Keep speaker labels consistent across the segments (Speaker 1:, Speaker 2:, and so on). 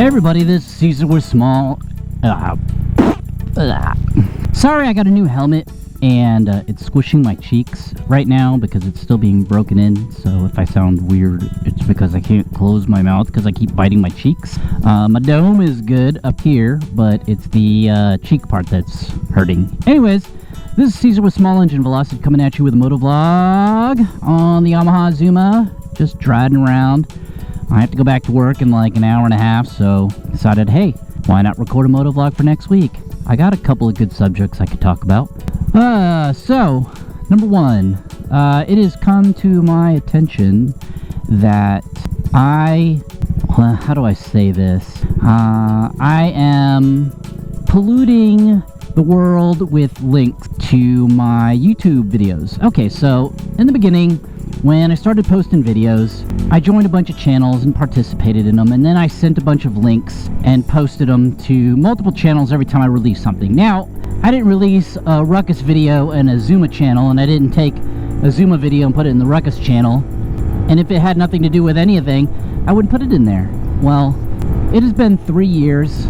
Speaker 1: Hey everybody, this is Caesar with Small. Sorry, I got a new helmet and it's squishing my cheeks right now because it's still being broken in. So if I sound weird, it's because I can't close my mouth because I keep biting my cheeks. My dome is good up here, but it's the cheek part that's hurting. Anyways, this is Caesar with Small Engine Velocity coming at you with a moto vlog on the Yamaha Zuma. Just driving around. I have to go back to work in like an hour and a half, so decided, hey, why not record a moto vlog for next week? I got a couple of good subjects I could talk about. So, number one, it has come to my attention that how do I say this? I am polluting the world with links to my YouTube videos. Okay, so in the beginning, when I started posting videos, I joined a bunch of channels and participated in them, and then I sent a bunch of links and posted them to multiple channels every time I released something. Now, I didn't release a Ruckus video and a Zuma channel, and I didn't take a Zuma video and put it in the Ruckus channel, and if it had nothing to do with anything, I wouldn't put it in there. Well, it has been 3 years,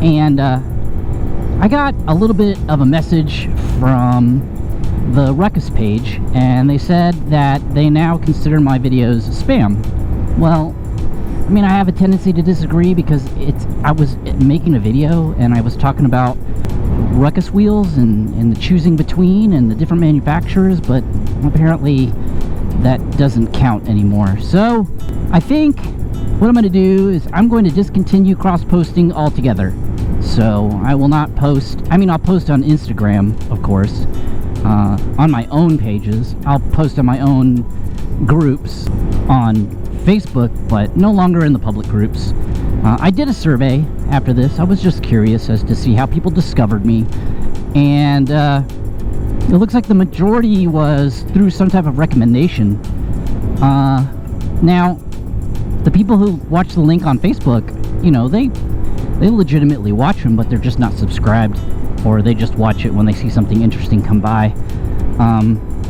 Speaker 1: and I got a little bit of a message from the Ruckus page, and they said that they now consider my videos spam. Well, I mean, I have a tendency to disagree because I was making a video and I was talking about Ruckus wheels and the choosing between and the different manufacturers, but apparently that doesn't count anymore. So I think what I'm going to do is I'm going to discontinue cross-posting altogether. So I will not post. I mean, I'll post on Instagram, of course, on my own pages. I'll post on my own groups on Facebook, but no longer in the public groups. I did a survey after this. I was just curious as to see how people discovered me, and it looks like the majority was through some type of recommendation. Now, the people who watch the link on Facebook, you know, they legitimately watch them, but they're just not subscribed, or they just watch it when they see something interesting come by.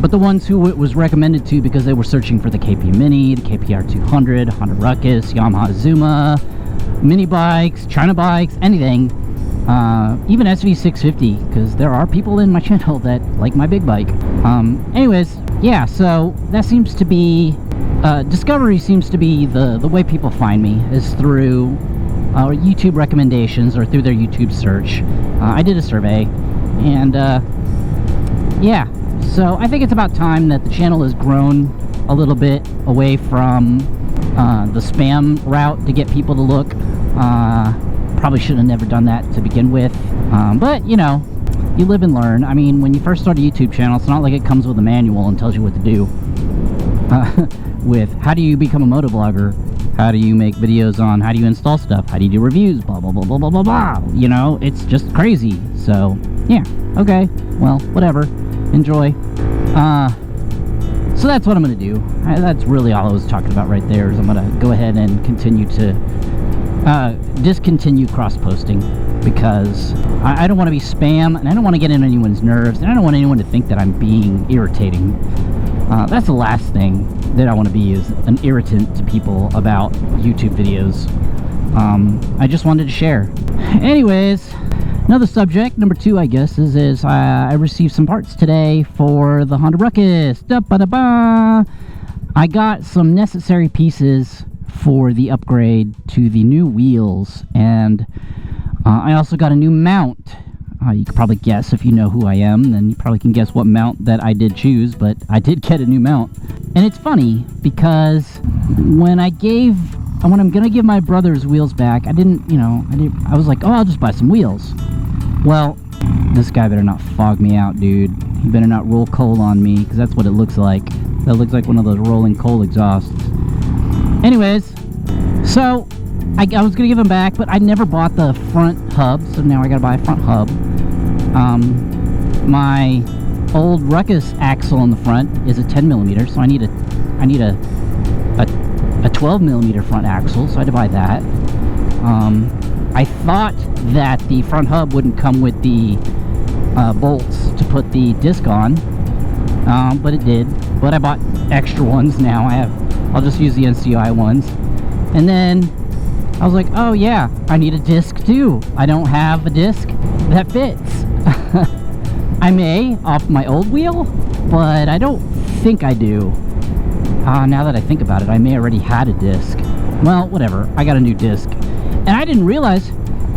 Speaker 1: But the ones who it was recommended to because they were searching for the KP Mini, the KPR 200, Honda Ruckus, Yamaha Zuma, mini bikes, China bikes, anything, even SV650, because there are people in my channel that like my big bike. Anyways, yeah, so that seems to be, discovery seems to be the way people find me, is through YouTube recommendations or through their YouTube search. I did a survey, and yeah, so I think it's about time that the channel has grown a little bit away from the spam route to get people to look. Probably should have never done that to begin with, but you know, you live and learn. I mean, when you first start a YouTube channel, it's not like it comes with a manual and tells you what to do. With how do you become a motovlogger, how do you make videos on how do you install stuff, how do you do reviews, blah blah blah blah blah blah blah, you know, it's just crazy. So yeah, okay, well, whatever, enjoy. So that's what I'm gonna do. That's really all I was talking about right there, is I'm gonna go ahead and continue to discontinue cross-posting, because I don't want to be spam, and I don't want to get in anyone's nerves, and I don't want anyone to think that I'm being irritating. That's the last thing that I want to be, is an irritant to people about YouTube videos. I just wanted to share. Anyways, another subject, number two, I guess, is I received some parts today for the Honda Ruckus. Da-ba-da-ba! I got some necessary pieces for the upgrade to the new wheels, and I also got a new mount. You could probably guess, if you know who I am, then you probably can guess what mount that I did choose, but I did get a new mount. And it's funny, because when I'm gonna give my brother's wheels back, I was like, oh, I'll just buy some wheels. Well, this guy better not fog me out, dude. He better not roll coal on me, because that's what it looks like. That looks like one of those rolling coal exhausts. Anyways, so I was gonna give him back, but I never bought the front hub, so now I gotta buy a front hub. My old Ruckus axle on the front is a 10mm, so I need a 12mm front axle, so I had to buy that. I thought that the front hub wouldn't come with the bolts to put the disc on, but it did. But I bought extra ones now. I'll just use the NCI ones. And then I was like, oh yeah, I need a disc too. I don't have a disc that fits. I may off my old wheel, but I don't think I do. Now that I think about it, I may already had a disc. Well, whatever, I got a new disc. And I didn't realize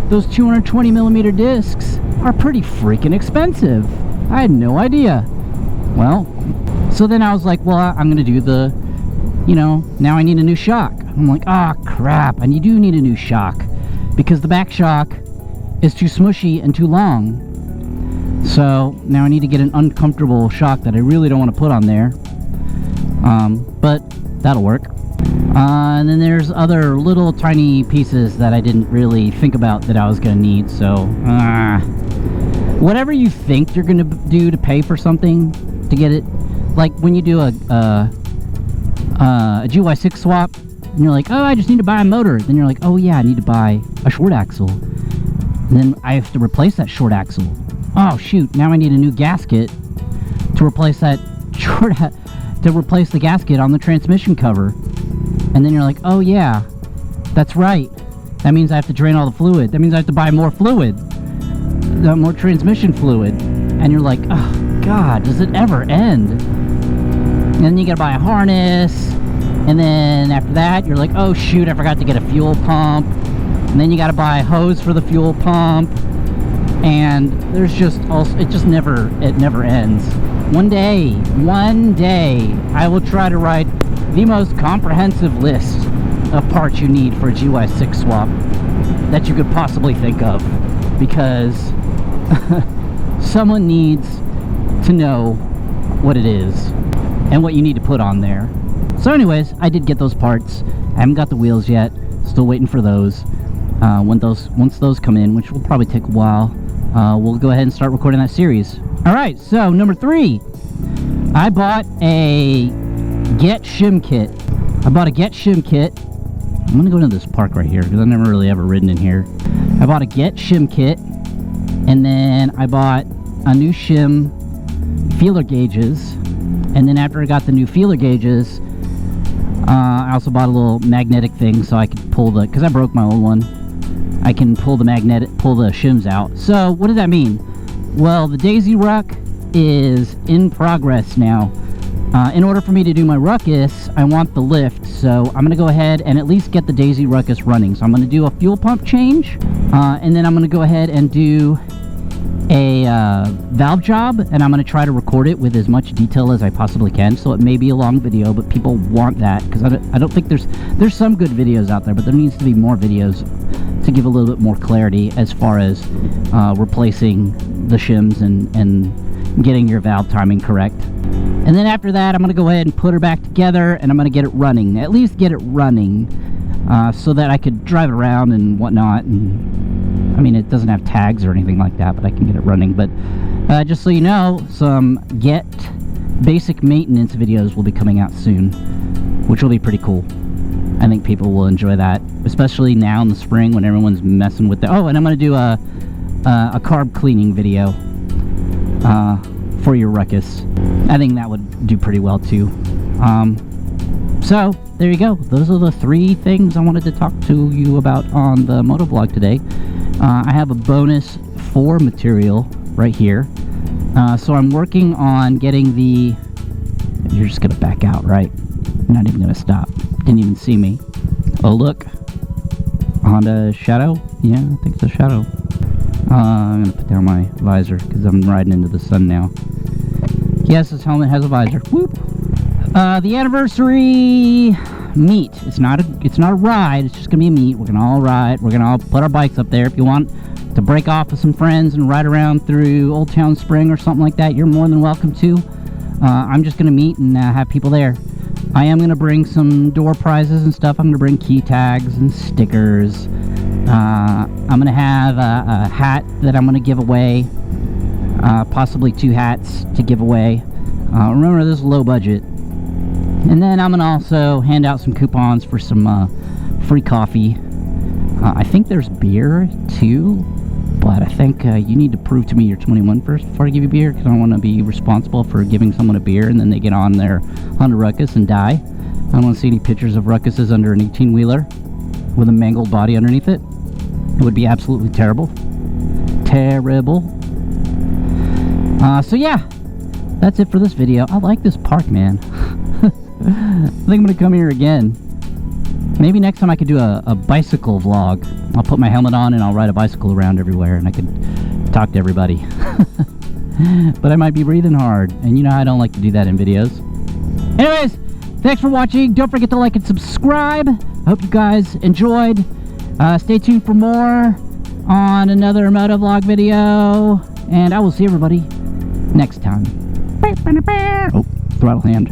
Speaker 1: those 220 millimeter discs are pretty freaking expensive. I had no idea. Well, so then I was like, well, I'm gonna do the, now I need a new shock. I'm like, ah, crap, I do need a new shock because the back shock is too smushy and too long. So now I need to get an uncomfortable shock that I really don't want to put on there. But that'll work. And then there's other little tiny pieces that I didn't really think about that I was going to need. So whatever you think you're going to do to pay for something to get it, like when you do a GY6 swap, and you're like, oh, I just need to buy a motor. Then you're like, oh yeah, I need to buy a short axle. And then I have to replace that short axle. Oh shoot, now I need a new gasket to replace that to replace the gasket on the transmission cover. And then you're like, oh yeah, that's right. That means I have to drain all the fluid. That means I have to buy more fluid. More transmission fluid. And you're like, oh god, does it ever end? And then you gotta buy a harness. And then after that, you're like, oh shoot, I forgot to get a fuel pump. And then you gotta buy a hose for the fuel pump. And there's just also, it never ends. One day, I will try to write the most comprehensive list of parts you need for a GY6 swap that you could possibly think of, because someone needs to know what it is and what you need to put on there. So anyways, I did get those parts. I haven't got the wheels yet, still waiting for those. Once those come in, which will probably take a while, we'll go ahead and start recording that series. Alright, so number 3, I bought a Get Shim kit. I bought a Get Shim kit. I'm gonna go into this park right here because I've never really ever ridden in here. I bought a Get Shim kit, and then I bought a new shim feeler gauges, and then after I got the new feeler gauges, I also bought a little magnetic thing so I could pull because I broke my old one. I can pull the shims out. So what does that mean? Well, the Daisy Ruck is in progress now. In order for me to do my ruckus, I want the lift, so I'm gonna go ahead and at least get the Daisy Ruckus running. So I'm gonna do a fuel pump change, and then I'm gonna go ahead and do a valve job, and I'm going to try to record it with as much detail as I possibly can. So it may be a long video, but people want that because I don't think there's some good videos out there, but there needs to be more videos to give a little bit more clarity as far as replacing the shims and getting your valve timing correct. And then after that, I'm going to go ahead and put her back together, and I'm going to get it running, at least get it running, so that I could drive it around and whatnot. And I mean, it doesn't have tags or anything like that, but I can get it running. But just so you know, some Get basic maintenance videos will be coming out soon, which will be pretty cool. I think people will enjoy that, especially now in the spring when everyone's messing with the... Oh, and I'm going to do a carb cleaning video for your ruckus. I think that would do pretty well too. So there you go. Those are the 3 things I wanted to talk to you about on the motovlog today. I have a bonus 4 material right here. So I'm working on getting the... You're just gonna back out, right? I'm not even gonna stop. Didn't even see me. Oh look, Honda Shadow. Yeah, I think it's a Shadow. I'm gonna put down my visor because I'm riding into the sun now. Yes, this helmet has a visor. Whoop. The anniversary meet. It's not a ride. It's just gonna be a meet. We're gonna all ride. We're gonna all put our bikes up there. If you want to break off with some friends and ride around through Old Town Spring or something like that, you're more than welcome to. I'm just gonna meet and have people there. I am gonna bring some door prizes and stuff. I'm gonna bring key tags and stickers. I'm gonna have a hat that I'm gonna give away. Possibly 2 hats to give away. Remember, this is low budget. And then I'm gonna also hand out some coupons for some free coffee. I think there's beer too, but I think you need to prove to me you're 21 first before I give you beer, because I don't want to be responsible for giving someone a beer and then they get on their Honda Ruckus and die. I don't want to see any pictures of Ruckuses under an 18-wheeler. with a mangled body underneath it. It would be absolutely terrible. Terrible. So yeah, that's it for this video. I like this park, man. I think I'm gonna come here again. Maybe next time I could do a bicycle vlog. I'll put my helmet on and I'll ride a bicycle around everywhere and I could talk to everybody. But I might be breathing hard, and you know I don't like to do that in videos. Anyways, thanks for watching. Don't forget to like and subscribe. I hope you guys enjoyed. Stay tuned for more on another motovlog video, and I will see everybody next time. Oh, throttle hand.